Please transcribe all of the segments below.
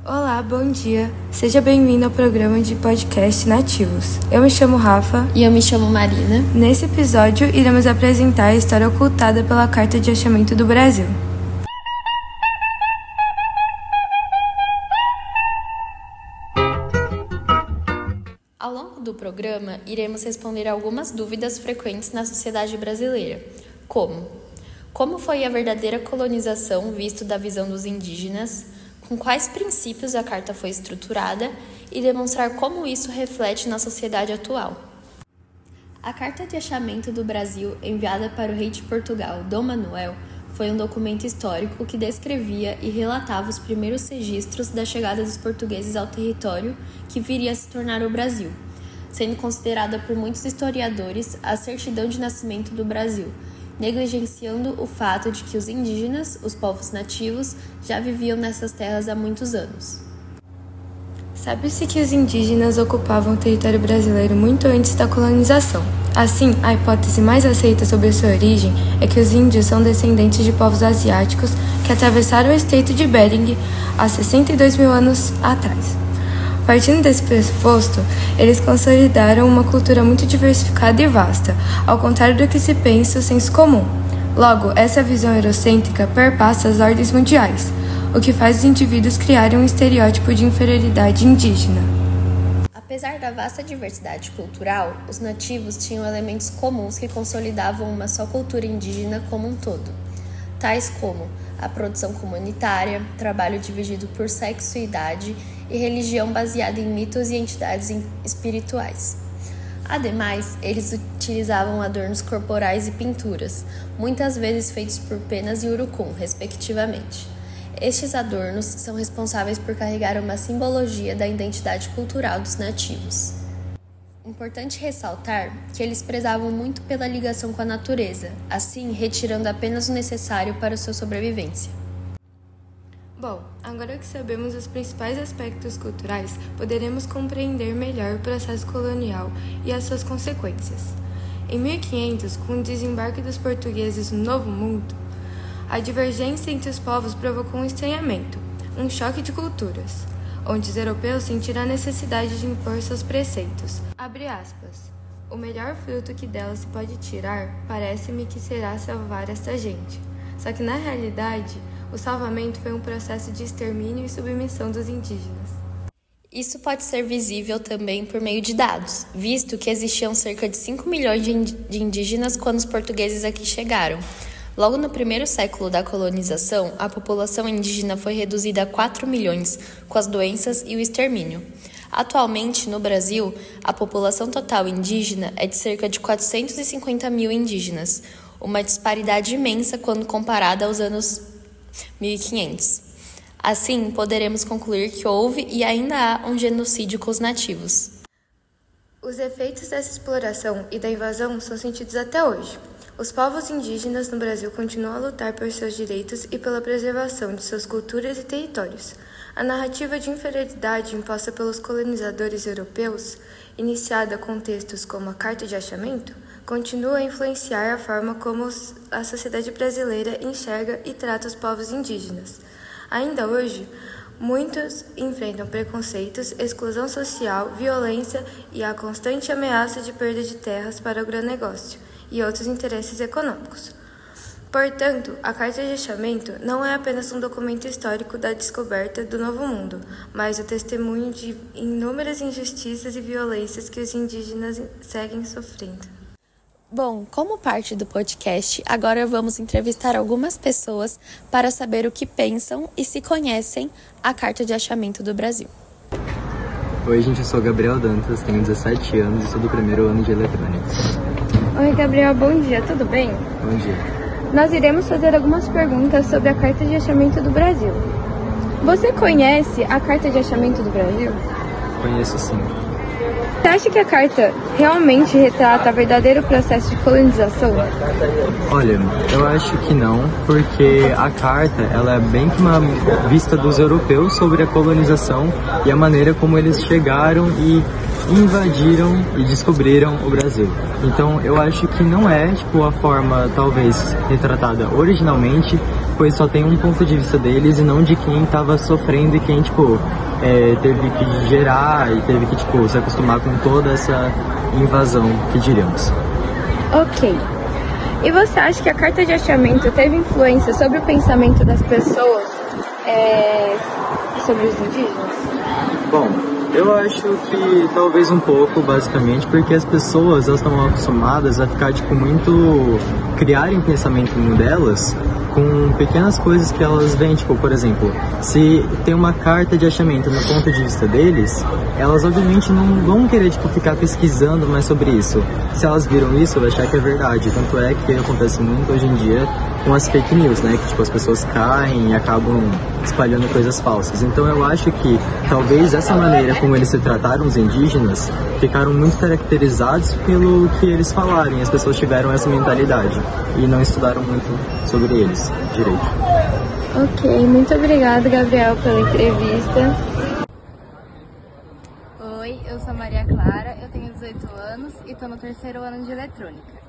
Olá, bom dia. Seja bem-vindo ao programa de podcast Nativos. Eu me chamo Rafa. E eu me chamo Marina. Nesse episódio, iremos apresentar a história ocultada pela Carta de Achamento do Brasil. Ao longo do programa, iremos responder algumas dúvidas frequentes na sociedade brasileira, como foi a verdadeira colonização visto da visão dos indígenas, com quais princípios a carta foi estruturada e demonstrar como isso reflete na sociedade atual. A Carta de Achamento do Brasil, enviada para o rei de Portugal, Dom Manuel, foi um documento histórico que descrevia e relatava os primeiros registros da chegada dos portugueses ao território que viria a se tornar o Brasil, sendo considerada por muitos historiadores a certidão de nascimento do Brasil, negligenciando o fato de que os indígenas, os povos nativos, já viviam nessas terras há muitos anos. Sabe-se que os indígenas ocupavam o território brasileiro muito antes da colonização. Assim, a hipótese mais aceita sobre sua origem é que os índios são descendentes de povos asiáticos que atravessaram o Estreito de Bering há 62 mil anos atrás. Partindo desse pressuposto, eles consolidaram uma cultura muito diversificada e vasta, ao contrário do que se pensa o senso comum. Logo, essa visão eurocêntrica perpassa as ordens mundiais, o que faz os indivíduos criarem um estereótipo de inferioridade indígena. Apesar da vasta diversidade cultural, os nativos tinham elementos comuns que consolidavam uma só cultura indígena como um todo, tais como a produção comunitária, trabalho dividido por sexo e idade e religião baseada em mitos e entidades espirituais. Ademais, eles utilizavam adornos corporais e pinturas, muitas vezes feitos por penas e urucum, respectivamente. Estes adornos são responsáveis por carregar uma simbologia da identidade cultural dos nativos. Importante ressaltar que eles prezavam muito pela ligação com a natureza, assim retirando apenas o necessário para sua sobrevivência. Bom, agora que sabemos os principais aspectos culturais, poderemos compreender melhor o processo colonial e as suas consequências. Em 1500, com o desembarque dos portugueses no Novo Mundo, a divergência entre os povos provocou um estranhamento, um choque de culturas, onde os europeus sentiram a necessidade de impor seus preceitos. Abre aspas. O melhor fruto que dela se pode tirar, parece-me que será salvar esta gente. Só que na realidade, o salvamento foi um processo de extermínio e submissão dos indígenas. Isso pode ser visível também por meio de dados, visto que existiam cerca de 5 milhões de indígenas quando os portugueses aqui chegaram. Logo no primeiro século da colonização, a população indígena foi reduzida a 4 milhões, com as doenças e o extermínio. Atualmente, no Brasil, a população total indígena é de cerca de 450 mil indígenas, uma disparidade imensa quando comparada aos anos 1500. Assim, poderemos concluir que houve e ainda há um genocídio com os nativos. Os efeitos dessa exploração e da invasão são sentidos até hoje. Os povos indígenas no Brasil continuam a lutar por seus direitos e pela preservação de suas culturas e territórios. A narrativa de inferioridade imposta pelos colonizadores europeus, iniciada com textos como a Carta de Achamento, continua a influenciar a forma como a sociedade brasileira enxerga e trata os povos indígenas. Ainda hoje, muitos enfrentam preconceitos, exclusão social, violência e a constante ameaça de perda de terras para o agronegócio e outros interesses econômicos. Portanto, a Carta de Achamento não é apenas um documento histórico da descoberta do Novo Mundo, mas o testemunho de inúmeras injustiças e violências que os indígenas seguem sofrendo. Bom, como parte do podcast, agora vamos entrevistar algumas pessoas para saber o que pensam e se conhecem a Carta de Achamento do Brasil. Oi, gente, eu sou Gabriel Dantas, tenho 17 anos e sou do primeiro ano de eletrônica. Oi, Gabriel, bom dia, tudo bem? Bom dia. Nós iremos fazer algumas perguntas sobre a Carta de Achamento do Brasil. Você conhece a Carta de Achamento do Brasil? Conheço sim. Você acha que a carta realmente retrata o verdadeiro processo de colonização? Olha, eu acho que não, porque a carta ela é bem que uma vista dos europeus sobre a colonização e a maneira como eles chegaram e invadiram e descobriram o Brasil. Então eu acho que não é a forma talvez retratada originalmente, pois só tem um ponto de vista deles e não de quem estava sofrendo e quem, tipo, teve que gerar e teve que, tipo, se acostumar com toda essa invasão, que diríamos. Ok. E você acha que a carta de achamento teve influência sobre o pensamento das pessoas sobre os indígenas? Bom, eu acho que talvez um pouco, basicamente, porque as pessoas elas estão acostumadas a ficar, tipo, muito... criarem pensamento delas com pequenas coisas que elas veem, tipo, por exemplo, se tem uma carta de achamento no ponto de vista deles, elas obviamente não vão querer, tipo, ficar pesquisando mais sobre isso. Se elas viram isso, vão achar que é verdade. Tanto é que acontece muito hoje em dia com as fake news, né? Que, tipo, as pessoas caem e acabam espalhando coisas falsas. Então eu acho que talvez essa maneira como eles se trataram os indígenas ficaram muito caracterizados pelo que eles falarem. As pessoas tiveram essa mentalidade e não estudaram muito sobre eles direito. Ok, muito obrigada, Gabriel, pela entrevista. Oi, eu sou a Maria Clara, eu tenho 18 anos e estou no 3º ano de eletrônica.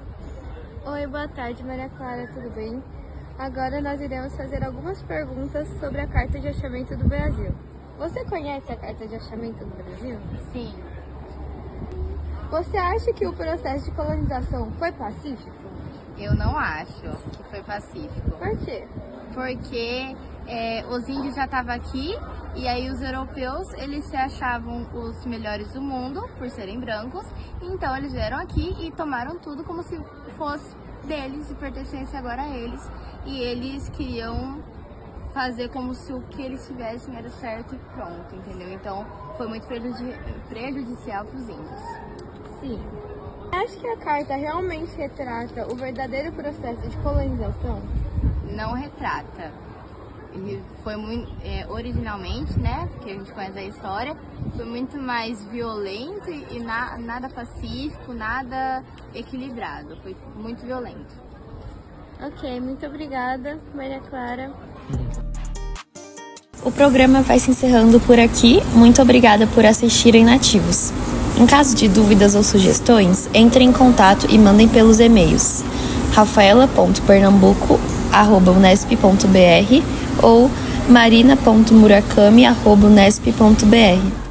Oi, boa tarde, Maria Clara, tudo bem? Agora nós iremos fazer algumas perguntas sobre a Carta de Achamento do Brasil. Você conhece a Carta de Achamento do Brasil? Sim. Você acha que o processo de colonização foi pacífico? Eu não acho que foi pacífico. Por quê? Porque os índios já estavam aqui e aí os europeus, eles se achavam os melhores do mundo por serem brancos, então eles vieram aqui e tomaram tudo como se fosse deles e pertencesse agora a eles. E eles queriam fazer como se o que eles tivessem era certo e pronto, entendeu? Então foi muito prejudicial para os índios. Sim. Acha que a carta realmente retrata o verdadeiro processo de colonização? Não retrata. E foi muito, originalmente, né, porque a gente conhece a história, foi muito mais violento e nada pacífico, nada equilibrado, foi muito violento. Ok, muito obrigada, Maria Clara. O programa vai se encerrando por aqui. Muito obrigada por assistirem Nativos. Em caso de dúvidas ou sugestões, entrem em contato e mandem pelos e-mails rafaela.pernambuco@unesp.br ou marina.murakami@unesp.br.